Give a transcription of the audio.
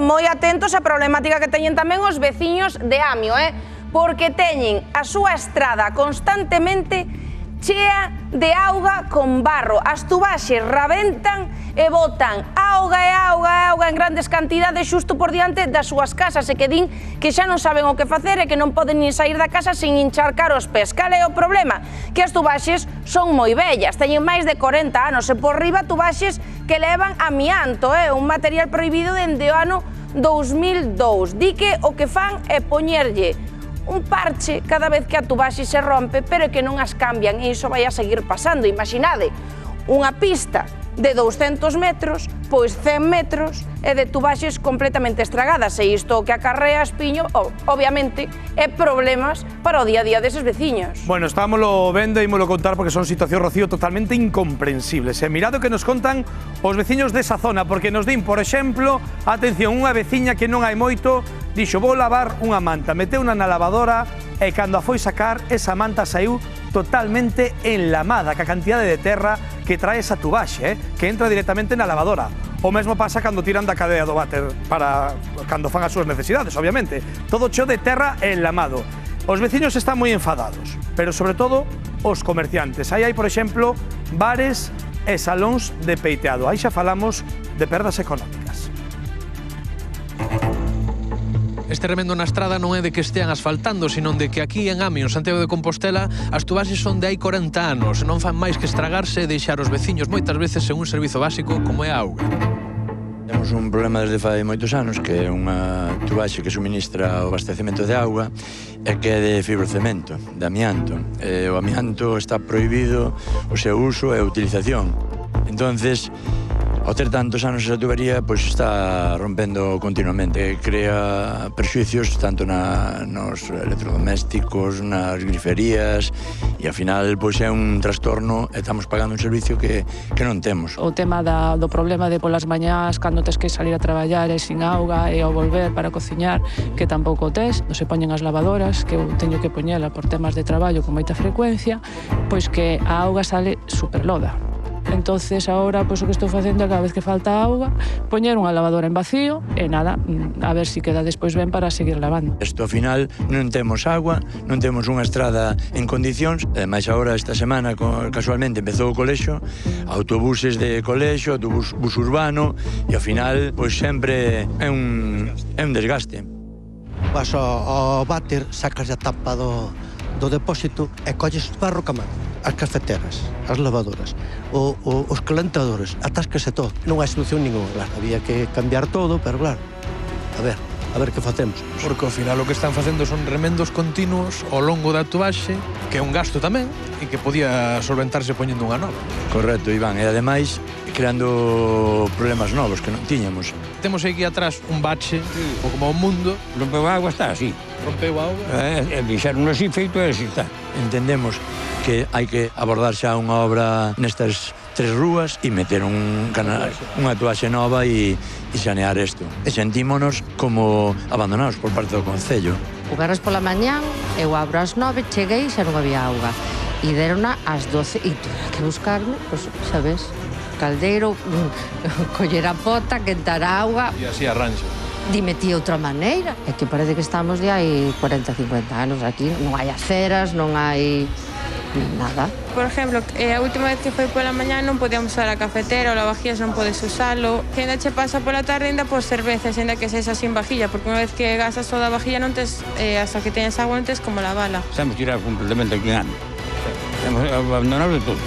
Moi atentos á problemática que teñen tamén os veciños de Amio, porque teñen a súa estrada constantemente chea de auga con barro. As tubaxes rabentan e botan auga e auga e auga en grandes cantidades xusto por diante das súas casas e que din que xa non saben o que facer e que non poden nin sair da casa sin encharcar os pés. Cal é o problema? Que as tubaxes son moi vellas, teñen máis de 40 anos e por riba tubaxes que levan amianto, un material prohibido dende o ano 2002. Di que o que fan é poñerlle un parche cada vez que a tubaxe se rompe, pero que non as cambian e iso vai a seguir pasando. Imaginade unha pista de 200 metros, pois 100 metros e de tubaxes completamente estragadas, e isto que acarrea Espiño, obviamente, é problemas para o día a día deses veciños. Bueno, estámoslo vendo e ímolo contar porque son situacións, Rocío, totalmente incomprensibles. Mirado que nos contan os veciños desa zona, porque nos din, por exemplo, atención, unha veciña que non hai moito, dixo, vou lavar unha manta, meteuna na lavadora e cando a foi sacar, esa manta saiu totalmente enlamada, ca cantidade de terra que trae esa tubaxe, que entra directamente na lavadora. O mesmo pasa cando tiran da cadea do váter para cando fan as súas necesidades, obviamente. Todo cheo de terra enlamado. Os veciños están moi enfadados, pero sobre todo os comerciantes. Aí hai, por exemplo, bares e salóns de peiteado. Aí xa falamos de perdas económicas. Este remendo na estrada non é de que estean asfaltando, sino de que aquí en Amio, en Santiago de Compostela, as tubaxes son de hai 40 anos, non fan máis que estragarse e deixar os veciños moitas veces sen un servizo básico como é a auga. Temos un problema desde fai moitos anos, que é unha tubaxe que suministra o abastecemento de auga e que é de fibrocemento, de amianto. O amianto está prohibido o seu uso e a utilización. Entonces, ao ter tantos anos esa tubería, pois está rompendo continuamente, crea perxuicios tanto nos electrodomésticos, nas griferías, e ao final pois é un trastorno e estamos pagando un servicio que non temos. O tema do problema de polas mañás, cando tes que salir a traballar e sin auga e ao volver para cociñar, que tampouco tes, non se poñen as lavadoras, que eu teño que poñela por temas de traballo con moita frecuencia, pois que a auga sale superloda. Entonces, ahora, pois o que estou facendo é cada vez que falta auga, poñer unha lavadora en vacío e nada, a ver se queda despois ben para seguir lavando. Isto, ao final, non temos agua, non temos unha estrada en condicións, e máis agora esta semana, casualmente, empezou o colexo, autobuses de colexo, autobús urbano, e ao final, pois sempre é un desgaste. Vas ao váter, sacas a tapa do depósito e colles barro ca man. As cafeteras, as lavadoras, os calentadores, atáscase todo. Non hai solución ninguna, claro. Había que cambiar todo, pero claro, a ver que facemos. Porque ao final o que están facendo son remendos continuos ao longo da tubaxe, que é un gasto tamén, e que podía solventarse poñendo unha nova. Correcto, Iván, e ademais creando problemas novos que non tiñamos. Temos aquí atrás un bache, como o mundo. Rompeu a agua, está así. Rompeu a auga. Dixeron así, feito e así está. Entendemos que hai que abordar xa unha obra nestas tres rúas e meter unha tuaxe nova e sanear isto. E sentímonos como abandonados por parte do Concello. O garras pola mañán, eu abro ás 9, cheguei e xa non había auga. E derona ás 12 e tuve que buscarme, pois, sabes, caldeiro, coller a pota, quentar a auga. E así arranxa. Dime ti outra maneira. É que parece que estamos de hai 40, 50 anos aquí. Non hai aceras, non hai nada. Por exemplo, a última vez que foi pola mañá non podíamos usar a cafetera, o lavajías non podes usalo. Que ainda che pasa pola tarde ainda por cervezas, ainda que sexa sin vajilla, porque unha vez que gastas toda a vajilla non tes, hasta que teñas agua non tes como lavala. Estamos tirados completamente aquí en ano. Estamos abandonados de todo.